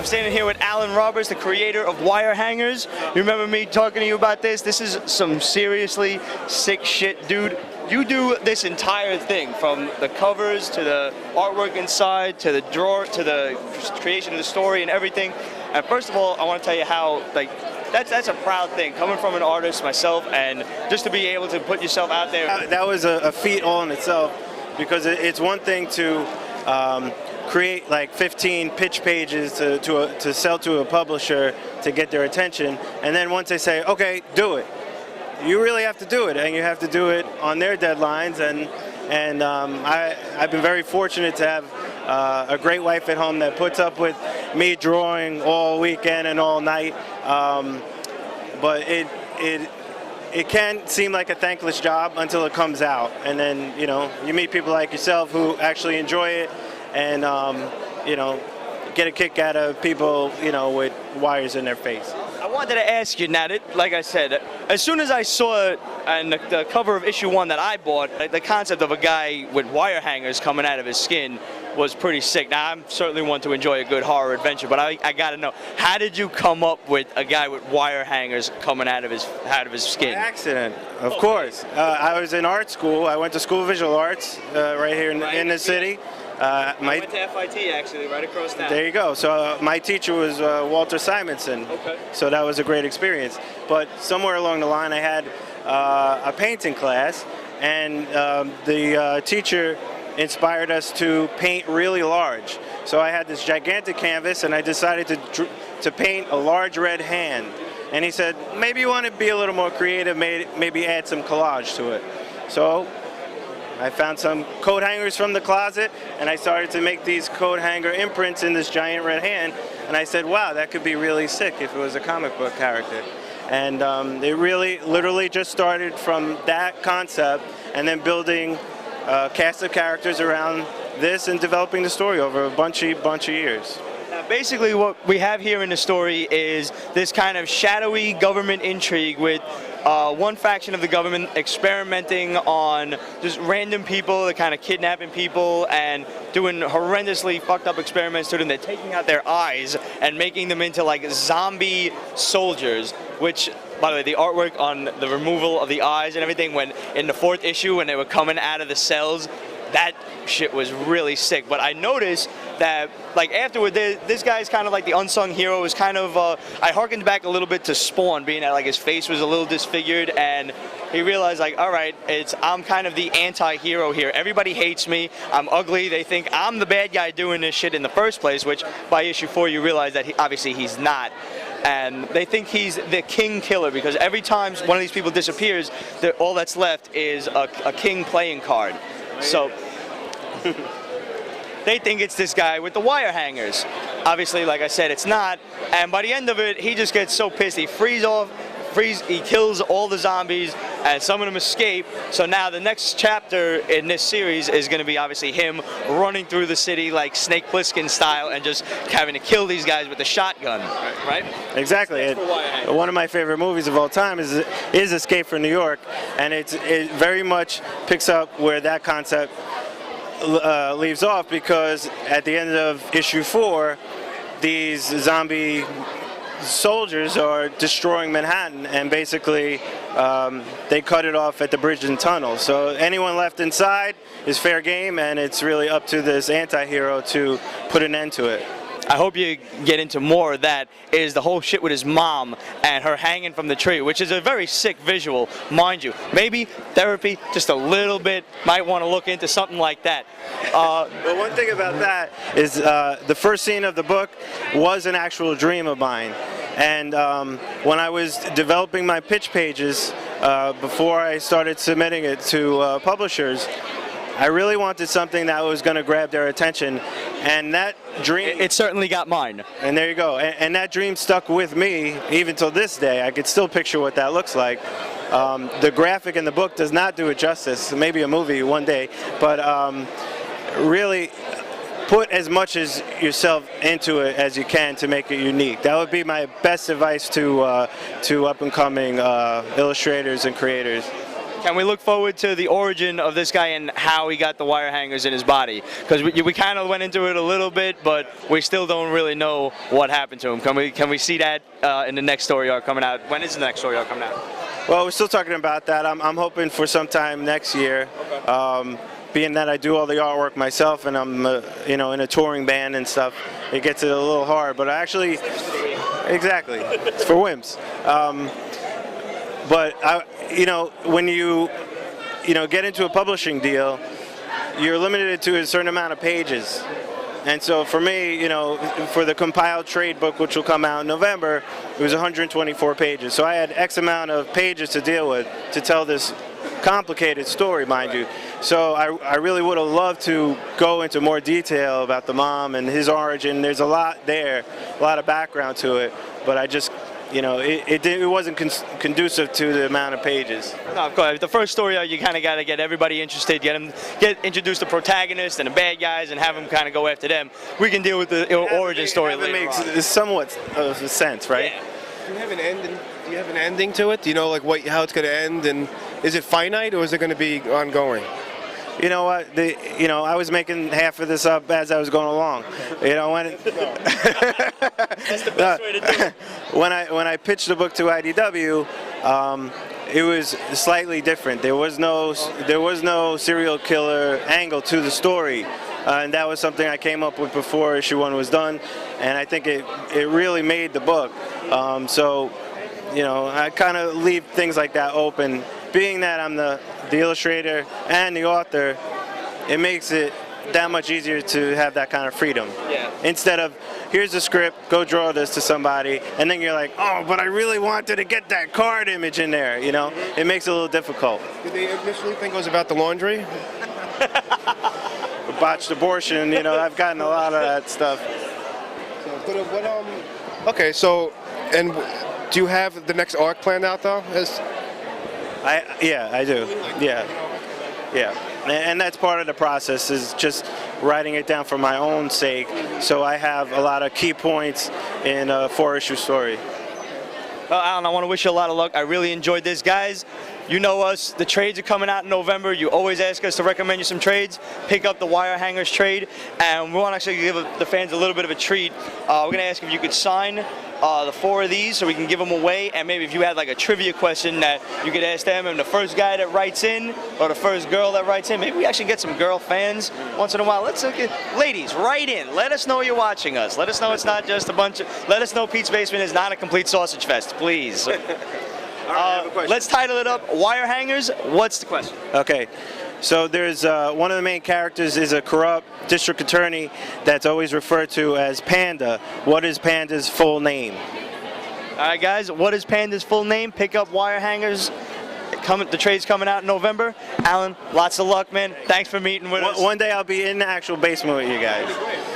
I'm standing here with Alan Roberts, the creator of Wire Hangers. You remember me talking to you about this? This is some seriously sick shit, dude. You do this entire thing, from the covers to the artwork inside to the drawer to the creation of the story and everything. And first of all, I want to tell you how, like, that's a proud thing, coming from an artist myself, and just to be able to put yourself out there. That was a feat all in itself, because it's one thing to create like 15 pitch pages to sell to a publisher to get their attention, and then once they say, okay, do it, you really have to do it, and you have to do it on their deadlines. And I've been very fortunate to have a great wife at home that puts up with me drawing all weekend and all night. But it can seem like a thankless job until it comes out, and then you meet people like yourself who actually enjoy it, and get a kick out of people with wires in their face. I wanted to ask you now, like I said, as soon as I saw it and the cover of issue 1 that I bought, the concept of a guy with wire hangers coming out of his skin was pretty sick. Now, I'm certainly one to enjoy a good horror adventure, but I gotta know, how did you come up with a guy with wire hangers coming out of his skin? By accident, of course. I was in art school. I went to School of Visual Arts right here in the city. I went to FIT, actually, right across town. There you go. So my teacher was Walter Simonson. Okay. So that was a great experience. But somewhere along the line, I had a painting class, and the teacher inspired us to paint really large. So I had this gigantic canvas, and I decided to paint a large red hand. And he said, maybe you want to be a little more creative, maybe add some collage to it. So I found some coat hangers from the closet, and I started to make these coat hanger imprints in this giant red hand. And I said, wow, that could be really sick if it was a comic book character. And it really, literally just started from that concept, and then building a cast of characters around this and developing the story over a bunch of years. Basically, what we have here in the story is this kind of shadowy government intrigue with one faction of the government experimenting on just random people, kind of kidnapping people and doing horrendously fucked up experiments to them. They're taking out their eyes and making them into like zombie soldiers, which, by the way, the artwork on the removal of the eyes and everything, when in the 4th issue when they were coming out of the cells, that shit was really sick. But I noticed that, like, afterward, this guy's kind of like the unsung hero. Was kind of, I harkened back a little bit to Spawn, being that like his face was a little disfigured, and he realized, like, all right, I'm kind of the anti-hero here. Everybody hates me. I'm ugly. They think I'm the bad guy doing this shit in the first place, which by issue 4 you realize that obviously he's not. And they think he's the king killer, because every time one of these people disappears, all that's left is a king playing card. So they think it's this guy with the wire hangers. Obviously, like I said, it's not. And by the end of it, he just gets so pissed. He he kills all the zombies, and some of them escape. So now the next chapter in this series is going to be obviously him running through the city like Snake Plissken style and just having to kill these guys with a shotgun, right? Exactly. One of my favorite movies of all time is Escape from New York, and it very much picks up where that concept leaves off, because at the end of issue 4, these zombie soldiers are destroying Manhattan, and basically they cut it off at the bridge and tunnel. So anyone left inside is fair game, and it's really up to this anti-hero to put an end to it. I hope you get into more of that, is the whole shit with his mom and her hanging from the tree, which is a very sick visual, mind you. Maybe therapy, just a little bit, might want to look into something like that. But one thing about that is the first scene of the book was an actual dream of mine. And when I was developing my pitch pages, before I started submitting it to publishers, I really wanted something that was going to grab their attention, and that dream... It certainly got mine. And there you go. And that dream stuck with me even till this day. I could still picture what that looks like. The graphic in the book does not do it justice. Maybe a movie one day, but really put as much as yourself into it as you can to make it unique. That would be my best advice to up-and-coming illustrators and creators. Can we look forward to the origin of this guy and how he got the wire hangers in his body? Because we kind of went into it a little bit, but we still don't really know what happened to him. Can we see that in the next story arc coming out? When is the next story arc coming out? Well, we're still talking about that. I'm hoping for sometime next year. Okay. Being that I do all the artwork myself and I'm in a touring band and stuff, it gets it a little hard. But actually, exactly, it's for whims. But when you get into a publishing deal, you're limited to a certain amount of pages. And so for me, for the compiled trade book, which will come out in November, it was 124 pages. So I had X amount of pages to deal with to tell this complicated story, mind you. So I really would have loved to go into more detail about the mom and his origin. There's a lot there, a lot of background to it, but I just, it wasn't conducive to the amount of pages. No, of course. The first story, you kind of got to get everybody interested, get introduced the protagonist and the bad guys, and have them kind of go after them. We can deal with the origin story later on. It makes somewhat of a sense, right? Yeah. Do you have an ending? Do you have an ending to it? Do you know how it's going to end, and is it finite or is it going to be ongoing? You know what? I was making half of this up as I was going along. That's the best way to do it. When I pitched the book to IDW, it was slightly different. There was no serial killer angle to the story, and that was something I came up with before issue 1 was done, and I think it really made the book. So, I kind of leave things like that open. Being that I'm the illustrator and the author, it makes it that much easier to have that kind of freedom. Yeah. Instead of, here's a script, go draw this to somebody, and then you're like, oh, but I really wanted to get that card image in there, It makes it a little difficult. Did they initially think it was about the laundry? Botched abortion, I've gotten a lot of that stuff. Okay, so, and do you have the next arc planned out, though? Yeah, I do. Yeah. And that's part of the process, is just writing it down for my own sake, so I have a lot of key points in a 4-issue story. Well, Alan, I want to wish you a lot of luck. I really enjoyed this. Guys, you know us. The trades are coming out in November. You always ask us to recommend you some trades. Pick up the Wire Hangers trade. And we want to actually give the fans a little bit of a treat. We're going to ask if you could sign the 4 of these so we can give them away. And maybe if you had like a trivia question that you could ask them, and the first guy that writes in, or the first girl that writes in, maybe we actually get some girl fans once in a while. Let's look at, ladies, write in. Let us know you're watching us. Let us know it's not just a bunch of, let us know Pete's Basement is not a complete sausage fest, please. Let's title it up, Wire Hangers. What's the question? Okay. So there's one of the main characters is a corrupt district attorney that's always referred to as Panda. What is Panda's full name? All right, guys, what is Panda's full name? Pick up Wire Hangers. The trade's coming out in November. Alan, lots of luck, man. Thanks for meeting with us. One day I'll be in the actual basement with you guys.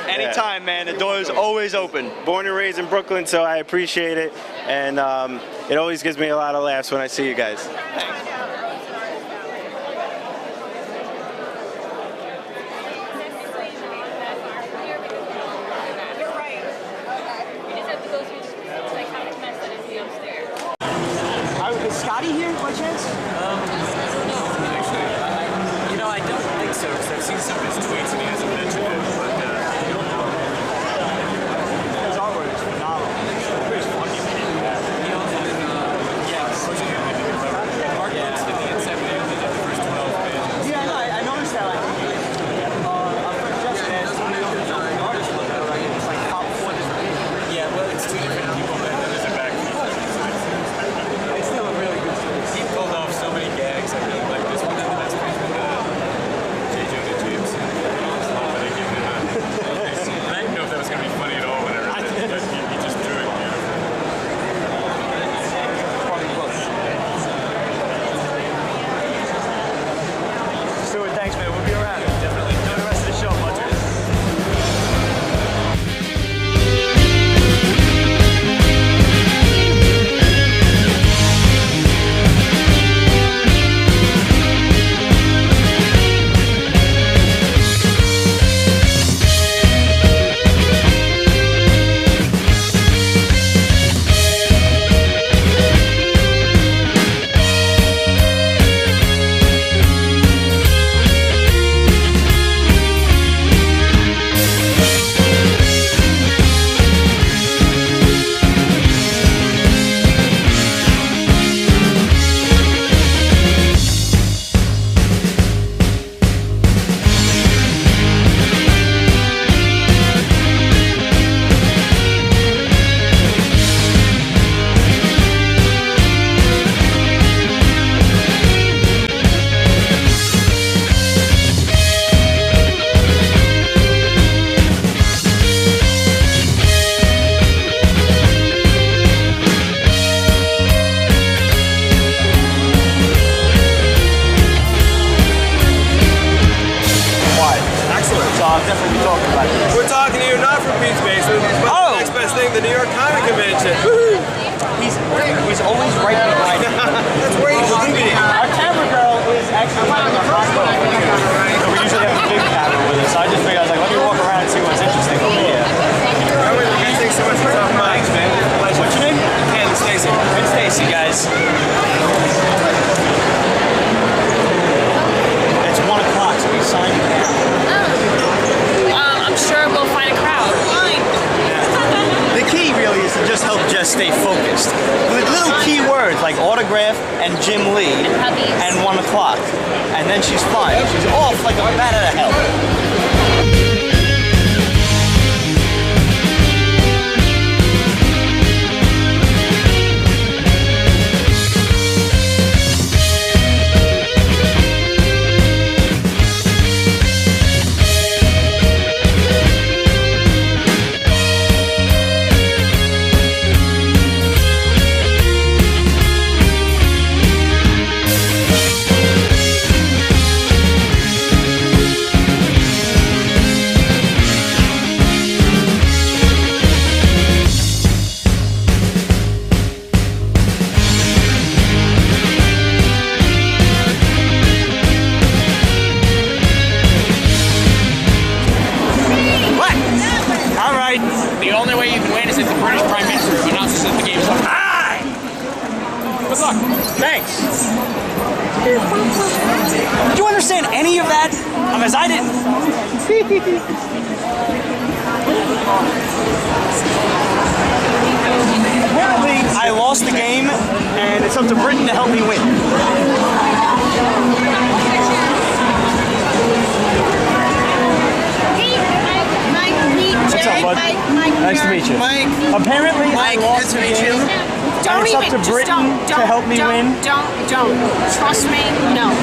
Anytime, man. The door is always open. Born and raised in Brooklyn, so I appreciate it. And it always gives me a lot of laughs when I see you guys. Thanks. Is Scotty here by chance? I don't know, actually. I don't think so, because I've seen some of his tweets and he hasn't mentioned it, but I don't know. His artwork is phenomenal. It's funny, man. He also did, Mark Brooks did the inside video, he did the first 12 pages. Yeah, I noticed that. Our friend Justin has some of the artists look at it. It's like top 4 different people. Yeah, well, it's 2 different people, but then there's a back. It's still a really good story. He pulled off some Telegraph and Jim Lee puppies. and 1 o'clock. And then she's fine. She's off like a bat out of hell. The only way you can win is if the British Prime Minister announces that the game's over. Hi! Good luck. Thanks. Did you understand any of that? Because I didn't. Apparently, I lost the game, and it's up to Britain to help me win. What's up, bud? Nice to meet you. Mike. Apparently, I lost the game. Don't and it's even, up to just Britain don't, to help me win. Don't. Trust me, no.